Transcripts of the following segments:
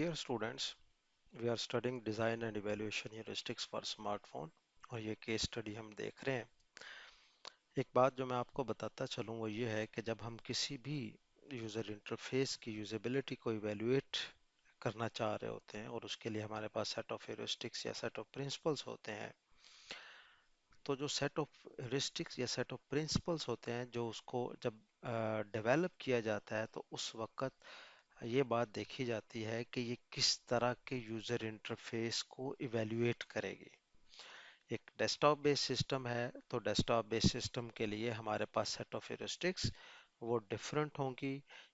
Dear students, we are studying design and evaluation heuristics for smartphone और ये case study हम देख रहे हैं। एक बात जो मैं आपको बताता चलूँ वो ये है कि जब हम किसी भी यूज़र इंटरफेस की यूजेबिलिटी को इवेलुएट करना चाह रहे होते हैं और उसके लिए हमारे पास सेट ऑफ हेuristics या सेट ऑफ प्रिंसिपल्स होते हैं, तो जो सेट ऑफ हेuristics या सेट ऑफ प्रिंसिपल्स होते हैं जो उसको जब डेवलप किया जाता है तो उस वक्त ये बात देखी जाती है कि ये किस तरह के यूज़र इंटरफेस को इवेल्युएट करेगी। एक डेस्कटॉप बेस्ड सिस्टम है तो डेस्कटॉप बेस्ड सिस्टम के लिए हमारे पास सेट ऑफ हेuristics वो डिफरेंट होंगी।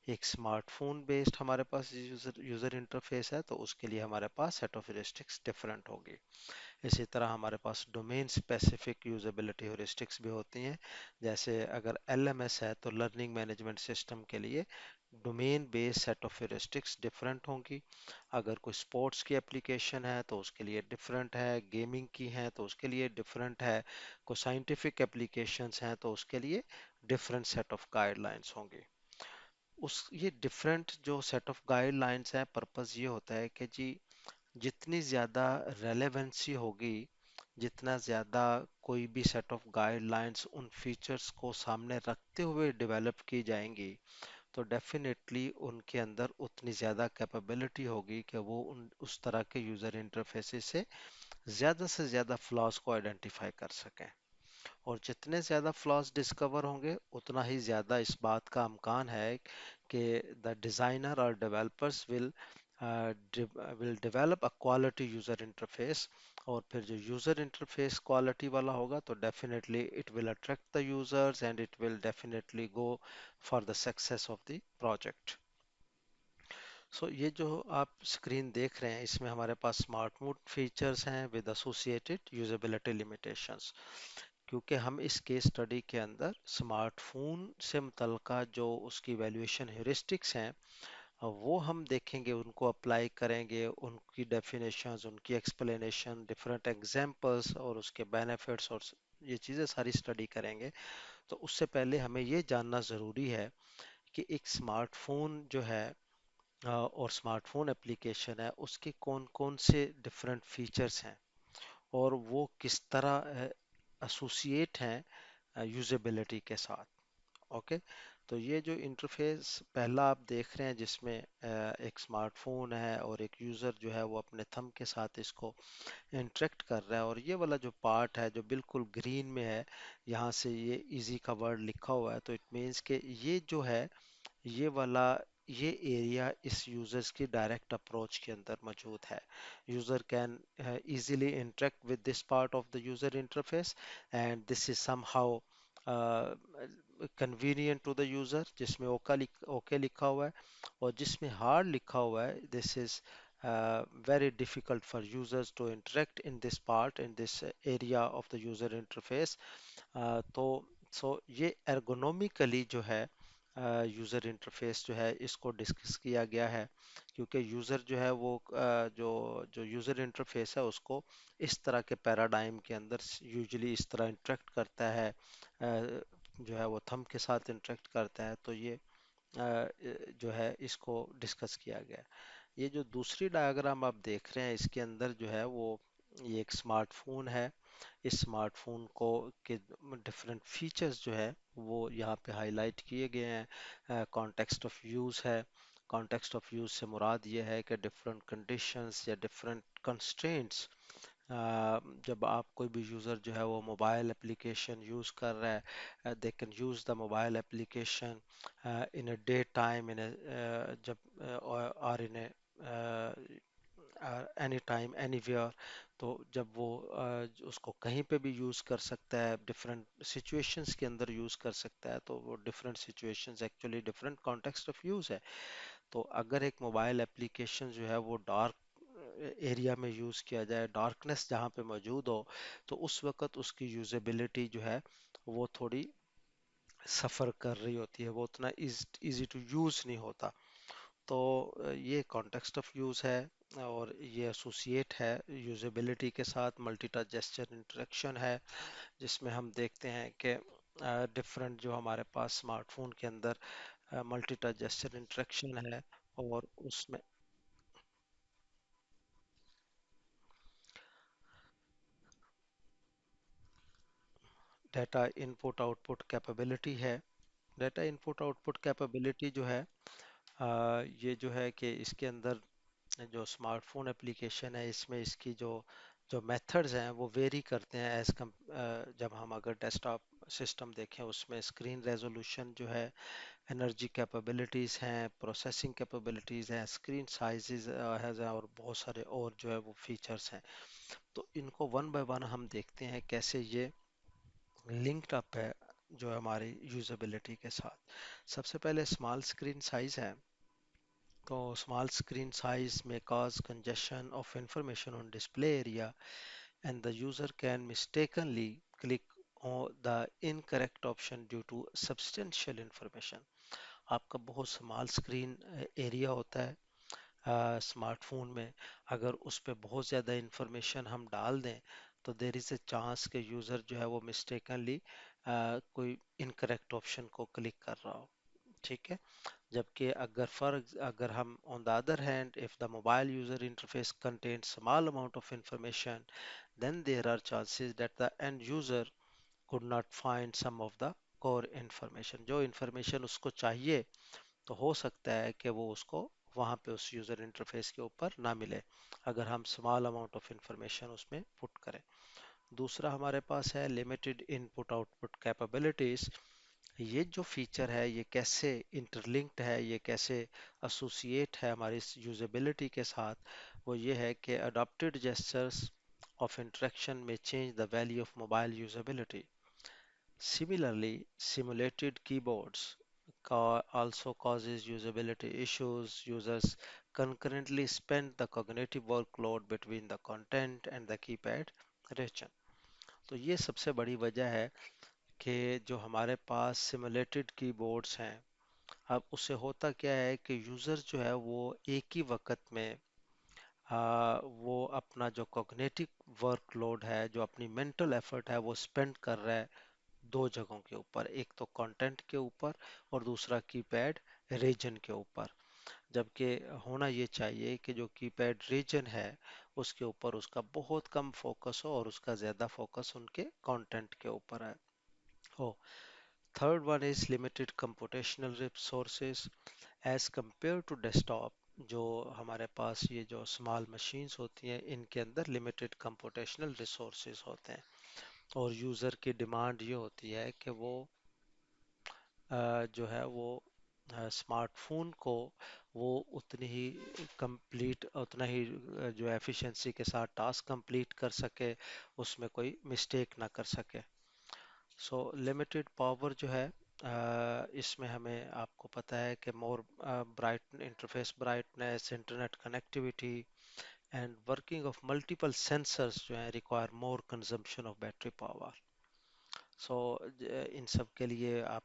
एक स्मार्टफोन बेस्ड हमारे पास यूज़र यूज़र इंटरफेस है तो उसके लिए हमारे पास सेट ऑफ हेuristics डिफरेंट होगी। इसी तरह हमारे पास डोमेन स्पेसिफिक यूजेबिलिटी हेuristics भी होती हैं। जैसे अगर LMS है तो लर्निंग मैनेजमेंट सिस्टम के लिए domain based set of heuristics different होंगी। अगर कोई स्पोर्ट्स की एप्लीकेशन है तो उसके लिए डिफरेंट है, गेमिंग की है तो उसके लिए डिफरेंट है, कोई साइंटिफिक एप्लीकेशंस हैं तो उसके लिए डिफरेंट सेट ऑफ गाइडलाइंस होंगे। उस ये डिफरेंट जो सेट ऑफ गाइडलाइंस है, पर्पस ये होता है कि जी जितनी ज़्यादा रेलेवेंसी होगी, जितना ज़्यादा कोई भी सेट ऑफ गाइडलाइंस उन फीचर्स को सामने रखते हुए डेवलप की जाएंगी, तो डेफिनेटली उनके अंदर उतनी ज़्यादा कैपेबिलिटी होगी कि वो उस तरह के यूज़र इंटरफेसेस से ज़्यादा फ्लॉज को आइडेंटिफाई कर सकें। और जितने ज़्यादा फ्लॉज डिस्कवर होंगे उतना ही ज़्यादा इस बात का इम्कान है कि द डिज़ाइनर और developers will develop a quality user interface. और फिर जो यूज़र इंटरफेस क्वालिटी वाला होगा तो definitely it will attract the users and it will definitely go for the success of the project. So ये जो आप स्क्रीन देख रहे हैं इसमें हमारे पास स्मार्ट मोड फीचर्स हैं विद एसोसिएटेड यूजेबिलिटी लिमिटेशंस। क्योंकि हम इस केस स्टडी के अंदर स्मार्टफोन से मुतल्लिका जो उसकी वैल्यूएशन हेuristics हैं वो हम देखेंगे, उनको अप्लाई करेंगे, उनकी डेफिनेशंस, उनकी एक्सप्लेनेशन, डिफरेंट एग्जांपल्स और उसके बेनिफिट्स और ये चीज़ें सारी स्टडी करेंगे। तो उससे पहले हमें ये जानना ज़रूरी है कि एक स्मार्टफोन जो है और स्मार्टफोन एप्लीकेशन है उसके कौन कौन से डिफरेंट फीचर्स हैं और वो किस तरह एसोसिएट हैं यूजेबिलिटी के साथ। ओके, तो ये जो इंटरफेस पहला आप देख रहे हैं जिसमें एक स्मार्टफोन है और एक यूज़र जो है वो अपने थंब के साथ इसको इंटरेक्ट कर रहा है, और ये वाला जो पार्ट है जो बिल्कुल ग्रीन में है, यहाँ से ये इजी का वर्ड लिखा हुआ है तो इट मीन्स कि ये जो है ये वाला ये एरिया इस यूजर्स की डायरेक्ट अप्रोच के अंदर मौजूद है। User can easily interact with this part of the user interface and this is somehow convenient to the user, जिसमें ओके लिखा हुआ है, और जिसमें हार्ड लिखा हुआ है this is very difficult for users to interact in this part in this area of the user interface। तो ये ergonomically जो है यूज़र इंटरफेस जो है इसको डिस्कस किया गया है, क्योंकि यूज़र जो है वो जो जो यूज़र इंटरफेस है उसको इस तरह के पैराडाइम के अंदर यूजुअली इस तरह इंटरेक्ट करता है, जो है वो थंब के साथ इंटरेक्ट करता है, तो ये जो है इसको डिस्कस किया गया है। ये जो दूसरी डायग्राम आप देख रहे हैं इसके अंदर जो है वो ये एक स्मार्टफोन है। इस स्मार्टफोन को के डिफरेंट फीचर्स जो है वो यहाँ पे हाईलाइट किए गए हैं। कॉन्टेक्स्ट ऑफ यूज़ है। कॉन्टेक्स्ट ऑफ यूज़ से मुराद ये है कि डिफरेंट कंडीशंस या डिफरेंट कंस्ट्रेंट्स, जब आप कोई भी यूज़र जो है वो मोबाइल एप्लीकेशन यूज़ कर रहा है, they can use the mobile application in a day time in जब और इन एनी टाइम एनीवेयर। तो जब वो उसको कहीं पे भी यूज़ कर सकता है, डिफरेंट सिचुएशंस के अंदर यूज़ कर सकता है, तो वो different situations actually different context of use है। तो अगर एक मोबाइल एप्लीकेशन जो है वो डार्क एरिया में यूज़ किया जाए, डार्कनेस जहाँ पे मौजूद हो, तो उस वक्त उसकी यूजेबिलिटी जो है वो थोड़ी सफ़र कर रही होती है, वो उतना इजी टू यूज़ नहीं होता। तो ये कॉन्टेक्स्ट ऑफ यूज़ है और ये एसोसिएट है यूजेबिलिटी के साथ। मल्टी टच जेस्चर इंटरेक्शन है जिसमें हम देखते हैं कि डिफरेंट जो हमारे पास स्मार्टफोन के अंदर मल्टी टच जेस्चर इंटरेक्शन है और उसमें डाटा इनपुट आउटपुट कैपेबिलिटी है। डाटा इनपुट आउटपुट कैपेबिलिटी जो है, ये जो है कि इसके अंदर जो स्मार्टफोन एप्लीकेशन है इसमें इसकी जो जो मेथड्स हैं वो वेरी करते हैं जब हम अगर डेस्कटॉप सिस्टम देखें उसमें स्क्रीन रेजोल्यूशन जो है, एनर्जी कैपेबिलिटीज़ हैं, प्रोसेसिंग कैपेबिलिटीज़ हैं, स्क्रीन साइजेस है और बहुत सारे और जो है वो फीचर्स हैं। तो इनको वन बाय वन हम देखते हैं कैसे ये लिंक्ड अप है जो है हमारी यूजेबिलिटी के साथ। सबसे पहले स्मॉल स्क्रीन साइज है। तो small screen size may cause congestion of information on display area, and the user can mistakenly click on the incorrect option due to substantial information. आपका बहुत स्मॉल स्क्रीन एरिया होता है smartphone में, अगर उस पर बहुत ज़्यादा इंफॉर्मेशन हम डाल दें तो देर इज़ ए चांस कि यूज़र जो है वो मिस्टेकनली कोई इनकरेक्ट ऑप्शन को क्लिक कर रहा हो। ठीक है। जबकि अगर हम on the other hand, if the mobile user interface contains small amount of information, then there are chances that the end user could not find some of the core information। जो information उसको चाहिए तो हो सकता है कि वो उसको वहाँ पे उस यूज़र इंटरफेस के ऊपर ना मिले अगर हम स्मॉल अमाउंट ऑफ इंफॉर्मेशन उसमें पुट करें। दूसरा हमारे पास है लिमिटेड इनपुट आउटपुट कैपेबिलिटीज। ये जो फीचर है ये कैसे इंटरलिंक्ड है, ये कैसे एसोसिएट है हमारी यूजेबिलिटी के साथ, वो ये है कि adopted gestures of interaction may change the value of mobile usability. Similarly, simulated keyboards also causes usability issues. Users concurrently spend the cognitive workload between the content and the keypad region। तो ये सबसे बड़ी वजह है कि जो हमारे पास simulated keyboards हैं, अब उससे होता क्या है कि यूज़र जो है वो एक ही वक्त में वो अपना जो कॉग्निटिव वर्कलोड है, जो अपनी मेंटल एफर्ट है वो स्पेंड कर रहा है दो जगहों के ऊपर, एक तो कंटेंट के ऊपर और दूसरा कीपैड रीजन के ऊपर। जबकि होना ये चाहिए कि जो कीपैड रीजन है उसके ऊपर उसका बहुत कम फोकस हो और उसका ज़्यादा फोकस उनके कंटेंट के ऊपर है हो। Third one is limited computational resources as compare to desktop. जो हमारे पास ये जो स्मॉल मशीन्स होती हैं इनके अंदर लिमिटेड कंप्यूटेशनल रिसोर्सेज होते हैं और यूज़र की डिमांड ये होती है कि वो जो है वो स्मार्टफोन को वो उतनी ही कंप्लीट उतना ही जो एफिशिएंसी के साथ टास्क कंप्लीट कर सके, उसमें कोई मिस्टेक ना कर सके। सो लिमिटेड पावर जो है इसमें हमें आपको पता है कि more bright interface brightness, internet connectivity and working of multiple sensors जो है require more consumption of battery power. So इन सब के लिए आप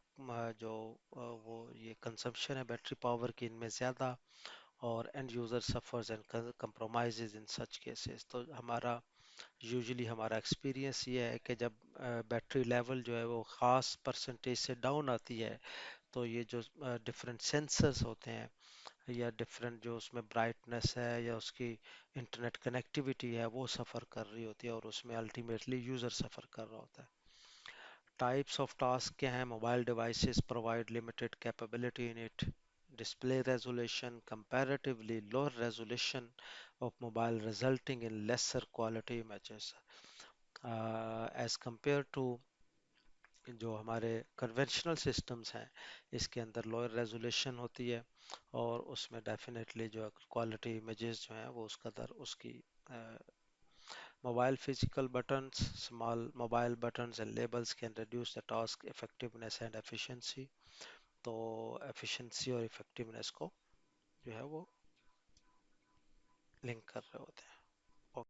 जो वो ये कंजम्पशन है बैटरी पावर की इनमें ज़्यादा, और end user suffers and compromises in such cases. तो हमारा यूजुअली हमारा एक्सपीरियंस ये है कि जब बैटरी लेवल जो है वो ख़ास परसेंटेज से डाउन आती है तो ये जो डिफरेंट सेंसर्स होते हैं या डिफरेंट जो उसमें ब्राइटनेस है या उसकी इंटरनेट कनेक्टिविटी है वो सफ़र कर रही होती है और उसमें अल्टीमेटली यूज़र सफ़र कर रहा होता है। टाइप्स ऑफ टास्क क्या है? Mobile devices provide limited capability in it. Display resolution comparatively lower resolution of mobile resulting in lesser quality images as compared to जो हमारे कन्वेंशनल सिस्टम्स हैं इसके अंदर लोअर रेजोल्यूशन होती है और उसमें डेफिनेटली जो क्वालिटी इमेजेस जो हैं वो उसका दर उसकी mobile physical buttons small mobile buttons and labels can reduce the task effectiveness and efficiency. तो एफिशिएंसी और इफेक्टिवनेस को जो है वो लिंक कर रहे होते हैं।